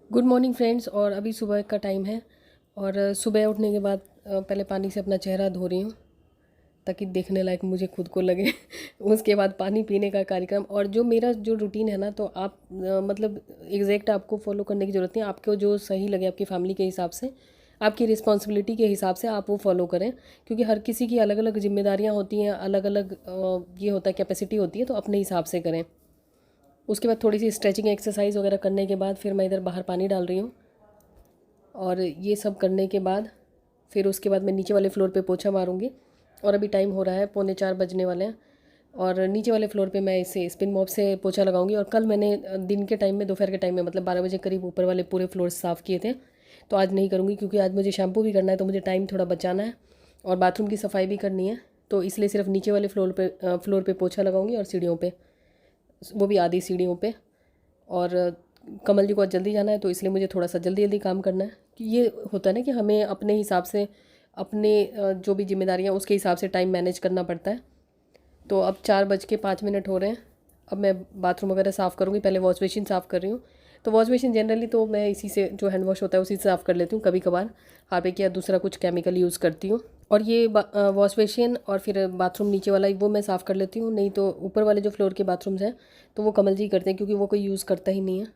Good morning friends. और अभी सुबह का टाइम है और सुबह उठने के बाद पहले पानी से अपना चेहरा धो रही हूँ ताकि देखने लायक मुझे खुद को लगे। उसके बाद पानी पीने का कार्यक्रम। और जो मेरा जो रूटीन है ना, तो आप मतलब एग्जैक्ट आपको फॉलो करने की ज़रूरत नहीं है। आपको जो सही लगे आपकी फैमिली के हिसाब से, आपकी रिस्पॉन्सिबिलिटी के हिसाब से आप वो फॉलो करें, क्योंकि हर किसी की अलग अलग जिम्मेदारियाँ होती हैं, अलग अलग ये होता है कैपेसिटी होती है, तो अपने हिसाब से करें। उसके बाद थोड़ी सी स्ट्रेचिंग एक्सरसाइज वगैरह करने के बाद फिर मैं इधर बाहर पानी डाल रही हूँ। और ये सब करने के बाद फिर उसके बाद मैं नीचे वाले फ्लोर पे पोछा मारूंगी। और अभी टाइम हो रहा है 3:45 बजने वाले हैं। और नीचे वाले फ्लोर पे मैं इसे स्पिन मॉप से पोछा लगाऊंगी। और कल मैंने दिन के टाइम में, दोपहर के टाइम में, मतलब 12 बजे करीब ऊपर वाले पूरे फ्लोर साफ़ किए थे। तो आज नहीं करूँगी क्योंकि आज मुझे शैम्पू भी करना है, तो मुझे टाइम थोड़ा बचाना है और बाथरूम की सफाई भी करनी है। तो इसलिए सिर्फ नीचे वाले फ्लोर पे पोछा लगाऊंगी और सीढ़ियों पे, वो भी आधी सीढ़ियों पे। और कमल जी को आज जल्दी जाना है, तो इसलिए मुझे थोड़ा सा जल्दी जल्दी काम करना है। कि ये होता है ना कि हमें अपने हिसाब से, अपने जो भी जिम्मेदारियाँ उसके हिसाब से टाइम मैनेज करना पड़ता है। तो अब 4:05 हो रहे हैं। अब मैं बाथरूम वगैरह साफ़ करूँगी। पहले वॉश बेसिन साफ़ कर रही हूँ। तो वॉश बेसिन जनरली तो मैं इसी से, जो हैंड वॉश होता है उसी से साफ़ कर लेती हूँ। कभी कभार हार्पिक या दूसरा कुछ केमिकल यूज़ करती हूँ। और ये वॉश बेसिन और फिर बाथरूम नीचे वाला वो मैं साफ़ कर लेती हूँ। नहीं तो ऊपर वाले जो फ्लोर के बाथरूम्स हैं तो वो कमल जी करते हैं, क्योंकि वो कोई यूज़ करता ही नहीं है।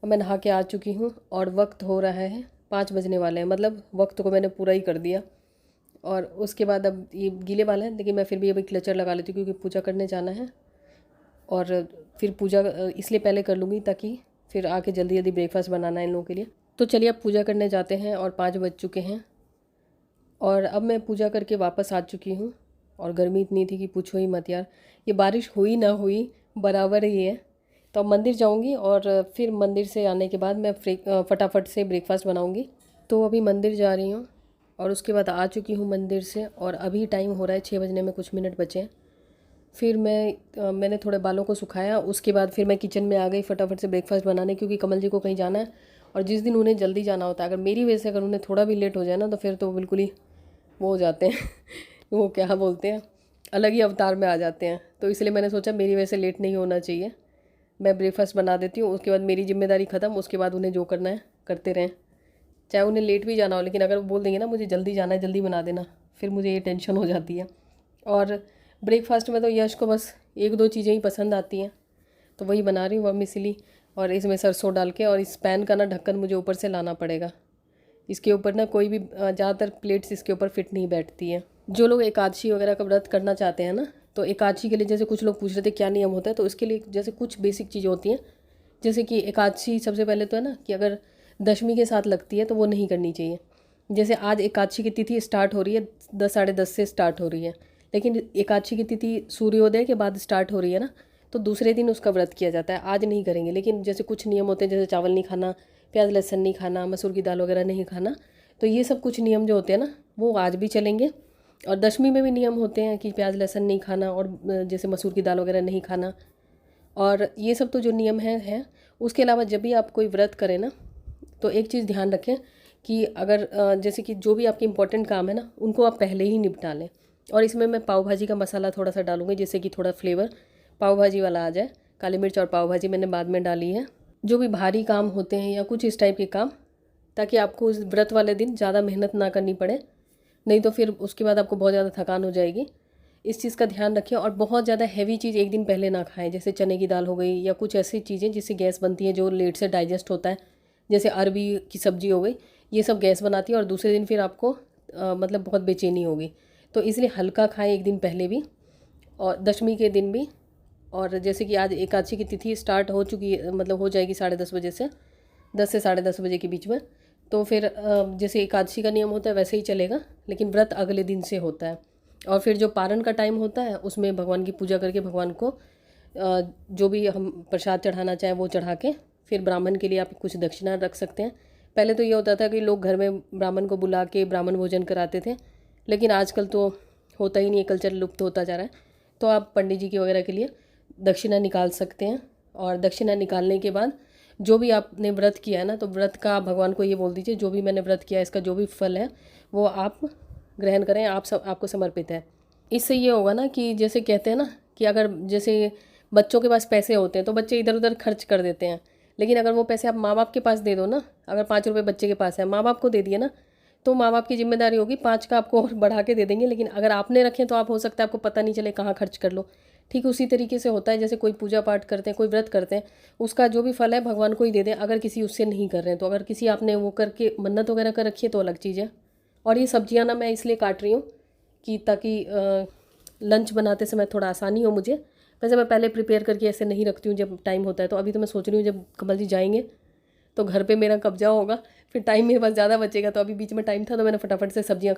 अब मैं नहा के आ चुकी हूँ और वक्त हो रहा है 5 बजने वाले हैं। मतलब वक्त को मैंने पूरा ही कर दिया। और उसके बाद अब ये गीले बाल हैं, लेकिन मैं फिर भी अभी क्लचर लगा लेती हूँ क्योंकि पूजा करने जाना है। और फिर पूजा इसलिए पहले कर लूँगी ताकि फिर आके जल्दी जल्दी ब्रेकफास्ट बनाना है इन लोगों के लिए। तो चलिए अब पूजा करने जाते हैं। और 5 बज चुके हैं और अब मैं पूजा करके वापस आ चुकी हूँ। और गर्मी इतनी थी कि पूछो ही मत यार। ये बारिश हुई ना हुई बराबर ही है। तो अब मंदिर जाऊँगी और फिर मंदिर से आने के बाद मैं फटाफट से ब्रेकफास्ट बनाऊँगी। तो अभी मंदिर जा रही हूँ और उसके बाद आ चुकी हूँ मंदिर से। और अभी टाइम हो रहा है 6 बजने में कुछ मिनट बचे हैं। फिर मैंने थोड़े बालों को सुखाया। उसके बाद फिर मैं किचन में आ गई फटाफट से ब्रेकफास्ट बनाने, क्योंकि कमल जी को कहीं जाना है। और जिस दिन उन्हें जल्दी जाना होता है, अगर मेरी वजह से अगर उन्हें थोड़ा भी लेट हो जाए ना, तो फिर तो बिल्कुल ही वो हो जाते हैं। वो क्या बोलते हैं, अलग ही अवतार में आ जाते हैं। तो इसलिए मैंने सोचा मेरी वजह से लेट नहीं होना चाहिए। मैं ब्रेकफास्ट बना देती हूँ, उसके बाद मेरी जिम्मेदारी ख़त्म। उसके बाद उन्हें जो करना है करते रहें, चाहे उन्हें लेट भी जाना हो। लेकिन अगर वो बोल देंगे ना मुझे जल्दी जाना है, जल्दी बना देना, फिर मुझे ये टेंशन हो जाती है। और ब्रेकफास्ट में तो यश को बस एक दो चीज़ें ही पसंद आती हैं, तो वही बना रही हूँ वर्मिसेली। और इसमें सरसों डाल के, और इस पैन का ना ढक्कन मुझे ऊपर से लाना पड़ेगा। इसके ऊपर ना कोई भी ज़्यादातर प्लेट्स इसके ऊपर फिट नहीं बैठती है। जो लोग एकादशी वगैरह का व्रत करना चाहते हैं ना, तो एकादशी के लिए जैसे कुछ लोग पूछ रहे थे क्या नियम होता है, तो इसके लिए जैसे कुछ बेसिक चीज़ें होती हैं। जैसे कि एकादशी सबसे पहले तो है ना कि अगर दशमी के साथ लगती है तो वो नहीं करनी चाहिए। जैसे आज एकादशी की तिथि स्टार्ट हो रही है 10 साढ़े 10 से स्टार्ट हो रही है, लेकिन एकादशी की तिथि सूर्योदय के बाद स्टार्ट हो रही है ना, तो दूसरे दिन उसका व्रत किया जाता है। आज नहीं करेंगे। लेकिन जैसे कुछ नियम होते हैं, जैसे चावल नहीं खाना, प्याज लहसुन नहीं खाना, मसूर की दाल वगैरह नहीं खाना, तो ये सब कुछ नियम जो होते हैं ना, वो आज भी चलेंगे। और दशमी में भी नियम होते हैं कि प्याज लहसुन नहीं खाना और जैसे मसूर की दाल वगैरह नहीं खाना। और ये सब तो जो नियम हैं। उसके अलावा जब भी आप कोई व्रत करें ना, तो एक चीज़ ध्यान रखें कि अगर जैसे कि जो भी आपके इंपॉर्टेंट काम है ना, उनको आप पहले ही निपटा लें। और इसमें मैं पाव भाजी का मसाला थोड़ा सा डालूंगी, जिससे कि थोड़ा फ्लेवर पाव भाजी वाला आ जाए। काली मिर्च और पाव भाजी मैंने बाद में डाली है। जो भी भारी काम होते हैं या कुछ इस टाइप के काम, ताकि आपको उस व्रत वाले दिन ज़्यादा मेहनत ना करनी पड़े, नहीं तो फिर उसके बाद आपको बहुत ज़्यादा थकान हो जाएगी। इस चीज़ का ध्यान रखें। और बहुत ज़्यादा हैवी चीज़ एक दिन पहले ना खाएं, जैसे चने की दाल हो गई या कुछ ऐसी चीज़ें जिससे गैस बनती है, जो लेट से डाइजेस्ट होता है। जैसे अरबी की सब्ज़ी हो गई, ये सब गैस बनाती है और दूसरे दिन फिर आपको मतलब बहुत बेचैनी होगी। तो इसलिए हल्का खाएं एक दिन पहले भी और दशमी के दिन भी। और जैसे कि आज एकादशी की तिथि स्टार्ट हो चुकी है, मतलब हो जाएगी 10:30 बजे से, 10 से 10:30 बजे के बीच में। तो फिर जैसे एकादशी का नियम होता है वैसे ही चलेगा, लेकिन व्रत अगले दिन से होता है। और फिर जो पारण का टाइम होता है, उसमें भगवान की पूजा करके भगवान को जो भी हम प्रसाद चढ़ाना चाहें वो चढ़ा के, फिर ब्राह्मण के लिए आप कुछ दक्षिणा रख सकते हैं। पहले तो ये होता था कि लोग घर में ब्राह्मण को बुला के ब्राह्मण भोजन कराते थे, लेकिन आजकल तो होता ही नहीं है, कल्चर लुप्त होता जा रहा है। तो आप पंडित जी की वगैरह के लिए दक्षिणा निकाल सकते हैं। और दक्षिणा निकालने के बाद जो भी आपने व्रत किया है ना, तो व्रत का भगवान को ये बोल दीजिए, जो भी मैंने व्रत किया है इसका जो भी फल है वो आप ग्रहण करें, आप सब आपको समर्पित है। इससे ये होगा ना कि जैसे कहते हैं ना कि अगर जैसे बच्चों के पास पैसे होते हैं तो बच्चे इधर उधर खर्च कर देते हैं, लेकिन अगर वो पैसे आप माँ बाप के पास दे दो ना, अगर 5 रुपये बच्चे के पास है, माँ बाप को दे दिए ना, तो माँ बाप की जिम्मेदारी होगी 5 का आपको और बढ़ा के दे देंगे। लेकिन अगर आपने रखें तो आप हो सकता है आपको पता नहीं चले कहाँ खर्च कर लो। ठीक उसी तरीके से होता है, जैसे कोई पूजा पाठ करते हैं, कोई व्रत करते हैं, उसका जो भी फल है भगवान को ही दे दें, अगर किसी उससे नहीं कर रहे हैं तो। अगर किसी आपने वो करके मन्नत वगैरह कर रखी है तो अलग चीज़ है। और ये सब्जियां ना मैं इसलिए काट रही हूँ कि ताकि लंच बनाते समय थोड़ा आसानी हो मुझे। वैसे मैं पहले प्रिपेयर करके ऐसे नहीं रखती हूँ जब टाइम होता है, तो अभी तो मैं सोच रही हूँ जब कमल जी जाएंगे तो घर पे मेरा कब्जा होगा, फिर टाइम मेरे पास ज़्यादा बचेगा। तो अभी बीच में टाइम था तो मैंने फटाफट से सब्जियां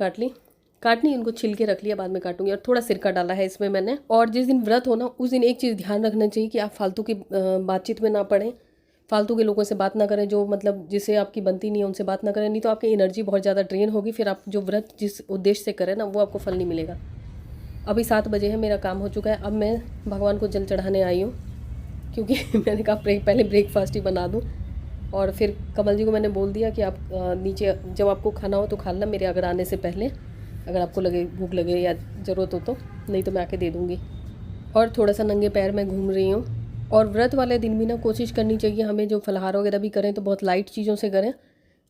काटनी उनको छिल के रख लिया, बाद में काटूंगी। और थोड़ा सिरका डाला है इसमें मैंने। और जिस दिन व्रत हो ना उस दिन एक चीज़ ध्यान रखना चाहिए कि आप फालतू की बातचीत में ना पड़ें, फालतू के लोगों से बात ना करें, जो मतलब जिससे आपकी बनती नहीं है उनसे बात ना करें, नहीं तो आपकी एनर्जी बहुत ज़्यादा ड्रेन होगी, फिर आप जो व्रत जिस उद्देश्य से करें ना वो आपको फल नहीं मिलेगा। अभी 7 बजे है, मेरा काम हो चुका है। अब मैं भगवान को जल चढ़ाने आई हूँ, क्योंकि मैंने कहा पहले ब्रेकफास्ट ही बना दूँ। और फिर कमल जी को मैंने बोल दिया कि आप नीचे जब आपको खाना हो तो खा लेना मेरे अगर आने से पहले, अगर आपको लगे भूख लगे या ज़रूरत हो तो, नहीं तो मैं आके दे दूँगी। और थोड़ा सा नंगे पैर मैं घूम रही हूँ। और व्रत वाले दिन भी ना कोशिश करनी चाहिए हमें, जो फलाहार वगैरह भी करें तो बहुत लाइट चीज़ों से करें,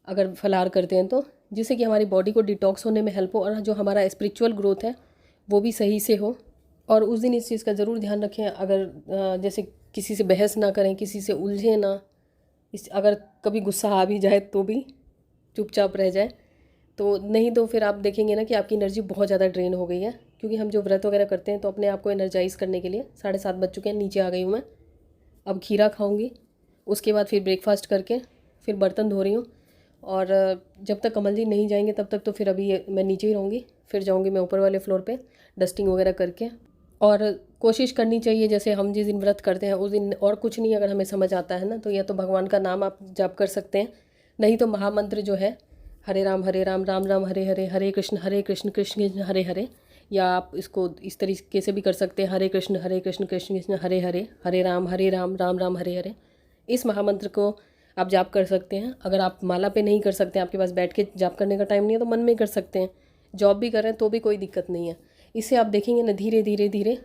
अगर फलाहार करते हैं तो, जिससे कि हमारी बॉडी को डिटॉक्स होने में हेल्प हो और जो हमारा स्पिरिचुअल ग्रोथ है वो भी सही से हो। और उस दिन इस चीज़ का ज़रूर ध्यान रखें, अगर जैसे किसी से बहस ना करें, किसी से उलझे ना, अगर कभी गुस्सा आ भी जाए तो भी चुपचाप रह जाए, तो नहीं तो फिर आप देखेंगे ना कि आपकी एनर्जी बहुत ज़्यादा ड्रेन हो गई है। क्योंकि हम जो व्रत वगैरह करते हैं तो अपने आप को एनर्जाइज़ करने के लिए 7:30 बज चुके हैं, नीचे आ गई हूँ मैं। अब खीरा खाऊंगी, उसके बाद फिर ब्रेकफास्ट करके फिर बर्तन धो रही हूँ। और जब तक कमल जी नहीं जाएंगे तब तक तो फिर अभी मैं नीचे ही रहूँगी, फिर जाऊँगी मैं ऊपर वाले फ्लोर पे डस्टिंग वगैरह करके। और कोशिश करनी चाहिए जैसे हम जिस दिन व्रत करते हैं उस दिन और कुछ नहीं अगर हमें समझ आता है ना, तो या तो भगवान का नाम आप जाप कर सकते हैं, नहीं तो महामंत्र जो है हरे राम राम राम हरे हरे, हरे कृष्ण कृष्ण कृष्ण हरे हरे, या आप इसको इस तरीके से भी कर सकते हैं, हरे कृष्ण कृष्ण कृष्ण हरे हरे, हरे राम राम राम हरे हरे। इस महामंत्र को आप जाप कर सकते हैं। अगर आप माला पे नहीं कर सकते हैं, आपके पास बैठ के जाप करने का टाइम नहीं है, तो मन में कर सकते हैं। जॉब भी करें तो भी कोई दिक्कत नहीं है। इससे आप देखेंगे ना धीरे धीरे धीरे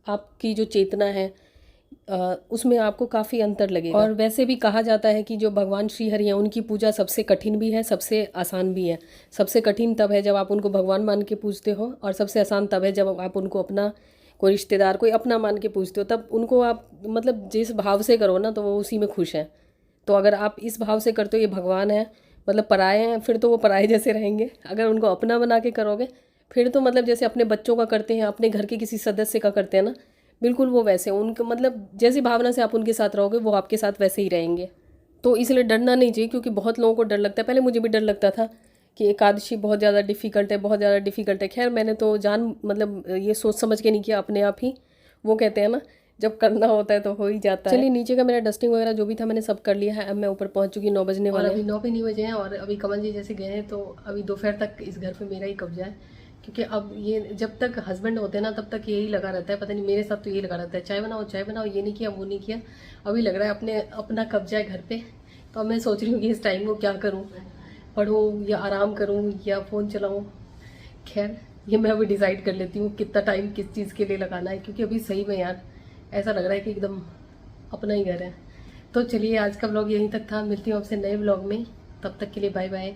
आपकी जो चेतना है उसमें आपको काफ़ी अंतर लगेगा। और वैसे भी कहा जाता है कि जो भगवान श्री हरि हैं उनकी पूजा सबसे कठिन भी है, सबसे आसान भी है। सबसे कठिन तब है जब आप उनको भगवान मान के पूजते हो, और सबसे आसान तब है जब आप उनको अपना कोई रिश्तेदार कोई अपना मान के पूजते हो। तब उनको आप मतलब जिस भाव से करो ना तो वो उसी में खुश हैं। तो अगर आप इस भाव से करते हो ये भगवान है मतलब पराए हैं, फिर तो वो पराए जैसे रहेंगे। अगर उनको अपना बना के करोगे फिर तो मतलब जैसे अपने बच्चों का करते हैं, अपने घर के किसी सदस्य का करते हैं ना, बिल्कुल वो वैसे उनका मतलब जैसी भावना से आप उनके साथ रहोगे वो आपके साथ वैसे ही रहेंगे। तो इसलिए डरना नहीं चाहिए, क्योंकि बहुत लोगों को डर लगता है। पहले मुझे भी डर लगता था कि एकादशी बहुत ज़्यादा डिफ़िकल्ट है, बहुत ज़्यादा डिफ़िकल्ट है। खैर मैंने तो मतलब ये सोच समझ के नहीं किया, अपने आप ही वो कहते हैं ना जब करना होता है तो हो ही जाता है। चलिए नीचे का मेरा डस्टिंग वगैरह जो भी था मैंने सब कर लिया है। अब मैं ऊपर पहुंच चुकी, 9 बजने वाले, अभी 9 भी नहीं बजे हैं। और अभी कमल जी जैसे गए हैं तो अभी दोपहर तक इस घर पे मेरा ही कब्जा है, क्योंकि अब ये जब तक हस्बैंड होते हैं ना तब तक यही लगा रहता है। पता नहीं मेरे साथ तो यही लगा रहता है, चाय बनाओ, ये नहीं किया वो नहीं किया। अभी लग रहा है अपना कब्जा है घर पे। तो अब मैं सोच रही हूँ कि इस टाइम को क्या करूँ, पढूँ या आराम करूँ या फ़ोन चलाऊँ। खैर ये मैं अभी डिसाइड कर लेती हूँ कितना टाइम किस चीज़ के लिए लगाना है, क्योंकि अभी सही में यार ऐसा लग रहा है कि एकदम अपना ही घर है। तो चलिए आज का व्लॉग यहीं तक था, मिलती हूँ आपसे नए व्लॉग में, तब तक के लिए बाय बाय।